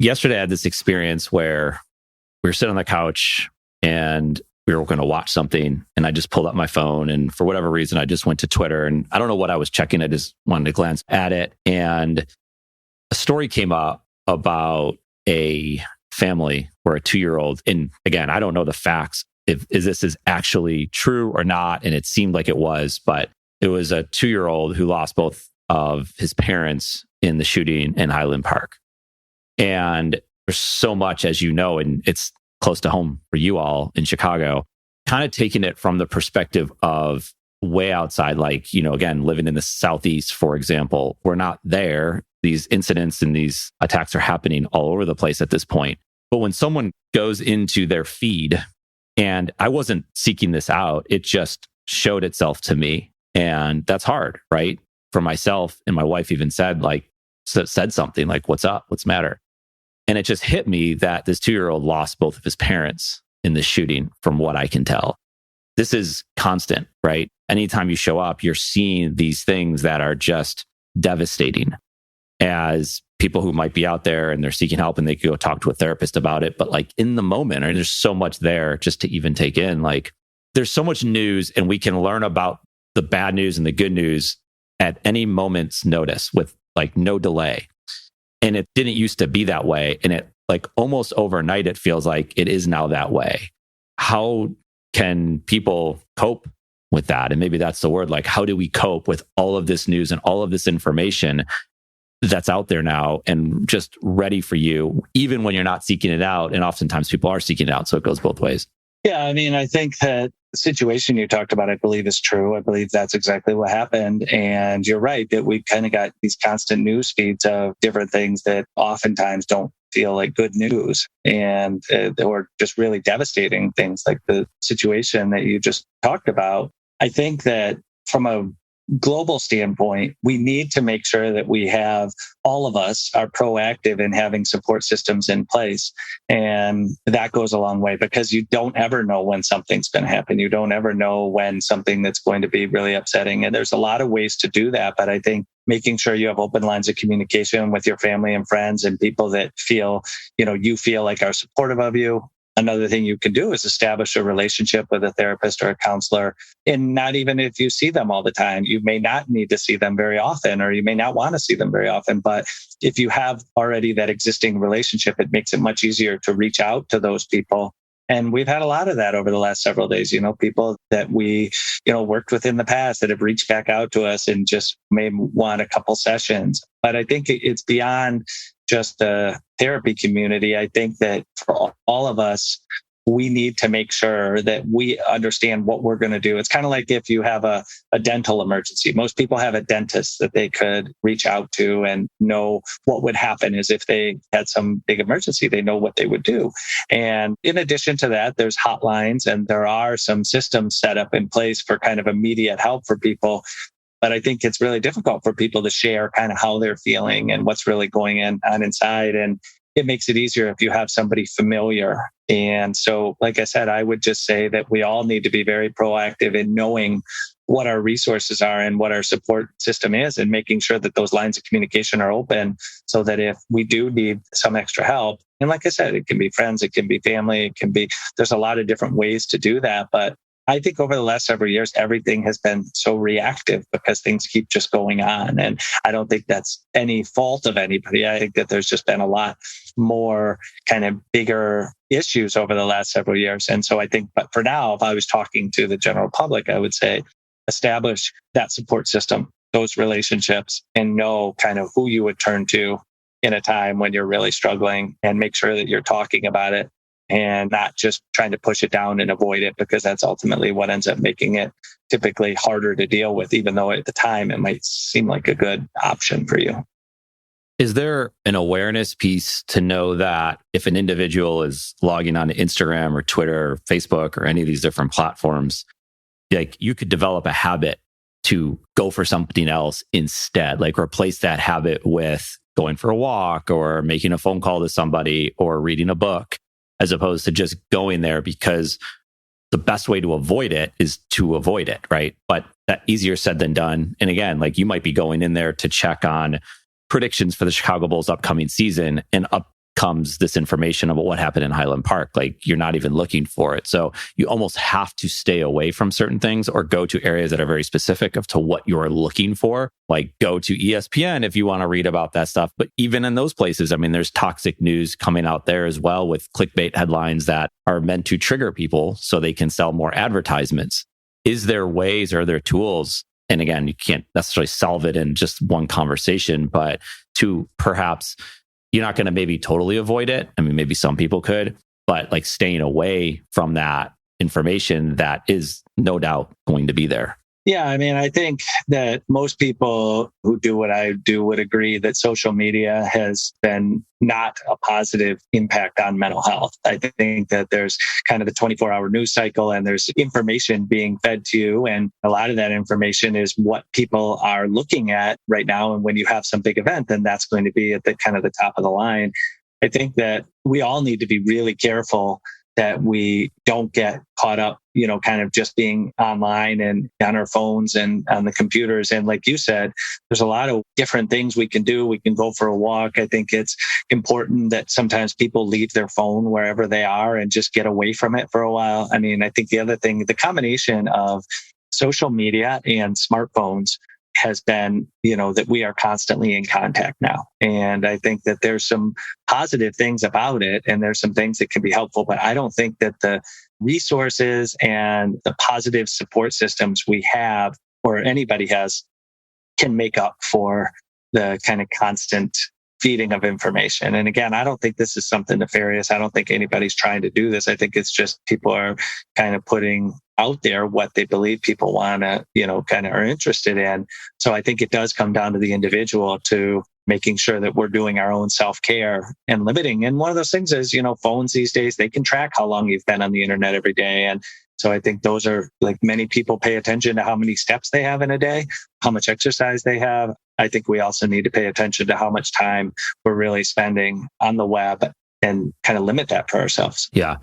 yesterday I had this experience where we were sitting on the couch and we were going to watch something, and I just pulled up my phone, and for whatever reason, I just went to Twitter, and I don't know what I was checking. I just wanted to glance at it, and a story came up about a family where a 2-year-old, and again, I don't know the facts, if this is actually true or not, and it seemed like it was, but it was a 2-year-old who lost both of his parents in the shooting in Highland Park. And there's so much, as you know, and it's close to home for you all in Chicago, kind of taking it from the perspective of way outside, like, again, living in the Southeast, for example, we're not there. These incidents and these attacks are happening all over the place at this point. But when someone goes into their feed, and I wasn't seeking this out, it just showed itself to me. And that's hard, right? For myself, and my wife even said something like, what's up? What's the matter? And it just hit me that this 2-year-old lost both of his parents in this shooting, from what I can tell. This is constant, right? Anytime you show up, you're seeing these things that are just devastating. As people who might be out there and they're seeking help and they could go talk to a therapist about it. But like in the moment, there's so much there just to even take in. Like there's so much news, and we can learn about the bad news and the good news at any moment's notice with like no delay. And it didn't used to be that way. And it like almost overnight, it feels like it is now that way. How can people cope with that? And maybe that's the word. Like, how do we cope with all of this news and all of this information that's out there now and just ready for you, even when you're not seeking it out? And oftentimes people are seeking it out. So it goes both ways. Yeah, I mean, I think that the situation you talked about, I believe is true. I believe that's exactly what happened. And you're right that we kind of got these constant news feeds of different things that oftentimes don't feel like good news, and or just really devastating things like the situation that you just talked about. I think that from a global standpoint, we need to make sure that we have, all of us are proactive in having support systems in place. And that goes a long way, because you don't ever know when something's going to happen. You don't ever know when something that's going to be really upsetting. And there's a lot of ways to do that. But I think making sure you have open lines of communication with your family and friends and people that feel, you feel like are supportive of you. Another thing you can do is establish a relationship with a therapist or a counselor. And not even if you see them all the time, you may not need to see them very often, or you may not want to see them very often. But if you have already that existing relationship, it makes it much easier to reach out to those people. And we've had a lot of that over the last several days, people that we, worked with in the past that have reached back out to us and just may want a couple sessions. But I think it's beyond just the therapy community. I think that for all of us, we need to make sure that we understand what we're going to do. It's kind of like if you have a dental emergency. Most people have a dentist that they could reach out to and know what would happen is if they had some big emergency, they know what they would do. And in addition to that, there's hotlines, and there are some systems set up in place for kind of immediate help for people. But I think it's really difficult for people to share kind of how they're feeling and what's really going on inside. And it makes it easier if you have somebody familiar. And so, like I said, I would just say that we all need to be very proactive in knowing what our resources are and what our support system is, and making sure that those lines of communication are open so that if we do need some extra help, and like I said, it can be friends, it can be family, there's a lot of different ways to do that. But I think over the last several years, everything has been so reactive because things keep just going on. And I don't think that's any fault of anybody. I think that there's just been a lot more kind of bigger issues over the last several years. And so I think, but for now, if I was talking to the general public, I would say establish that support system, those relationships, and know kind of who you would turn to in a time when you're really struggling, and make sure that you're talking about it and not just trying to push it down and avoid it, because that's ultimately what ends up making it typically harder to deal with, even though at the time it might seem like a good option for you. Is there an awareness piece to know that if an individual is logging on to Instagram or Twitter or Facebook or any of these different platforms, like you could develop a habit to go for something else instead, like replace that habit with going for a walk or making a phone call to somebody or reading a book, as opposed to just going there, because the best way to avoid it is to avoid it, right? But that easier said than done. And again, like you might be going in there to check on predictions for the Chicago Bulls upcoming season, and comes this information about what happened in Highland Park. Like you're not even looking for it. So you almost have to stay away from certain things or go to areas that are very specific of to what you're looking for. Like go to ESPN if you want to read about that stuff. But even in those places, I mean, there's toxic news coming out there as well with clickbait headlines that are meant to trigger people so they can sell more advertisements. Is there ways or are there tools? And again, you can't necessarily solve it in just one conversation, but to perhaps you're not going to maybe totally avoid it. I mean, maybe some people could, but like staying away from that information that is no doubt going to be there. Yeah, I mean, I think that most people who do what I do would agree that social media has been not a positive impact on mental health. I think that there's kind of the 24-hour news cycle and there's information being fed to you. And a lot of that information is what people are looking at right now. And when you have some big event, then that's going to be at the kind of the top of the line. I think that we all need to be really careful that we don't get caught up, kind of just being online and on our phones and on the computers. And like you said, there's a lot of different things we can do. We can go for a walk. I think it's important that sometimes people leave their phone wherever they are and just get away from it for a while. I mean, I think the other thing, the combination of social media and smartphones has been, that we are constantly in contact now. And I think that there's some positive things about it and there's some things that can be helpful, but I don't think that the resources and the positive support systems we have or anybody has can make up for the kind of constant feeding of information. And again, I don't think this is something nefarious. I don't think anybody's trying to do this. I think it's just people are kind of putting out there what they believe people want to, kind of are interested in. So I think it does come down to the individual to making sure that we're doing our own self-care and limiting. And one of those things is, phones these days, they can track how long you've been on the internet every day. And so I think those are like many people pay attention to how many steps they have in a day, how much exercise they have. I think we also need to pay attention to how much time we're really spending on the web and kind of limit that for ourselves. Yeah.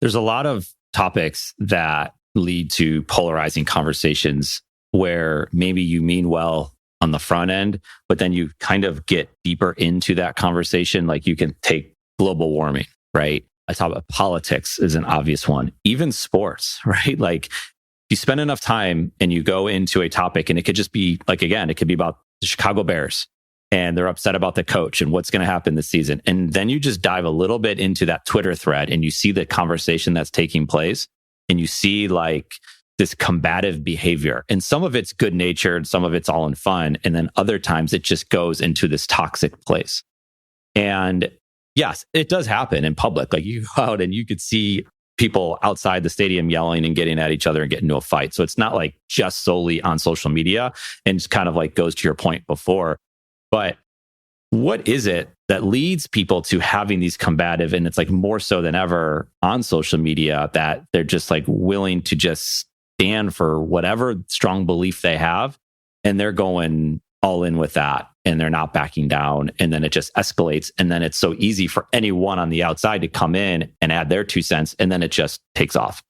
There's a lot of topics that lead to polarizing conversations where maybe you mean well on the front end, but then you kind of get deeper into that conversation. Like you can take global warming, right? I talk about politics is an obvious one, even sports, right? Like you spend enough time and you go into a topic and it could just be like, again, it could be about the Chicago Bears and they're upset about the coach and what's going to happen this season. And then you just dive a little bit into that Twitter thread and you see the conversation that's taking place and you see like this combative behavior. And some of it's good natured, some of it's all in fun. And then other times it just goes into this toxic place. And yes, it does happen in public. Like you go out and you could see people outside the stadium yelling and getting at each other and getting into a fight. So it's not like just solely on social media and it's kind of like goes to your point before. But what is it that leads people to having these combative, and it's like more so than ever on social media, that they're just like willing to just stand for whatever strong belief they have and they're going all in with that and they're not backing down, and then it just escalates, and then it's so easy for anyone on the outside to come in and add their 2 cents, and then it just takes off.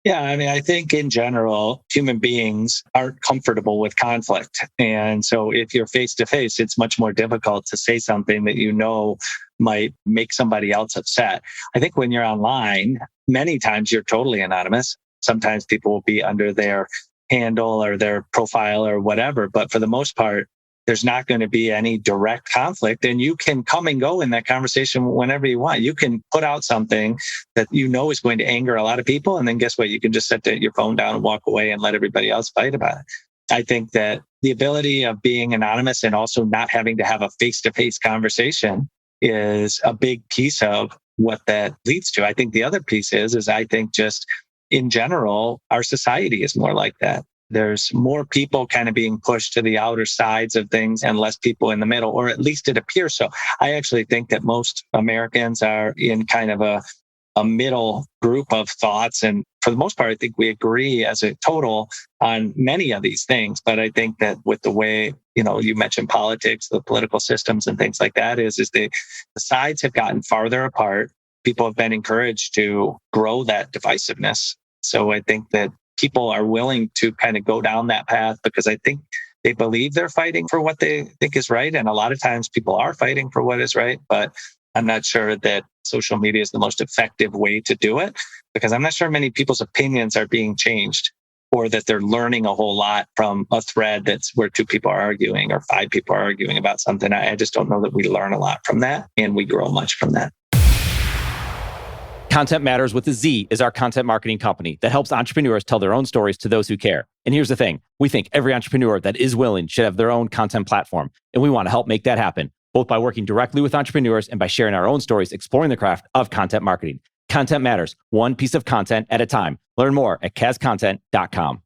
Yeah, I mean, I think in general, human beings aren't comfortable with conflict. And so if you're face to face, it's much more difficult to say something that might make somebody else upset. I think when you're online, many times you're totally anonymous. Sometimes people will be under their handle or their profile or whatever, but for the most part, there's not going to be any direct conflict, and you can come and go in that conversation whenever you want. You can put out something that is going to anger a lot of people, and then guess what? You can just set your phone down and walk away and let everybody else fight about it. I think that the ability of being anonymous and also not having to have a face-to-face conversation is a big piece of what that leads to. I think the other piece is I think just in general, our society is more like that. There's more people kind of being pushed to the outer sides of things and less people in the middle, or at least it appears so. I actually think that most Americans are in kind of a middle group of thoughts. And for the most part, I think we agree as a total on many of these things. But I think that with the way, you mentioned politics, the political systems and things like that is the sides have gotten farther apart. People have been encouraged to grow that divisiveness. So I think that people are willing to kind of go down that path because I think they believe they're fighting for what they think is right. And a lot of times people are fighting for what is right, but I'm not sure that social media is the most effective way to do it, because I'm not sure many people's opinions are being changed, or that they're learning a whole lot from a thread that's where 2 people are arguing or 5 people are arguing about something. I just don't know that we learn a lot from that and we grow much from that. Content Matters with a Z is our content marketing company that helps entrepreneurs tell their own stories to those who care. And here's the thing. We think every entrepreneur that is willing should have their own content platform. And we want to help make that happen, both by working directly with entrepreneurs and by sharing our own stories, exploring the craft of content marketing. Content Matters, one piece of content at a time. Learn more at CasContent.com.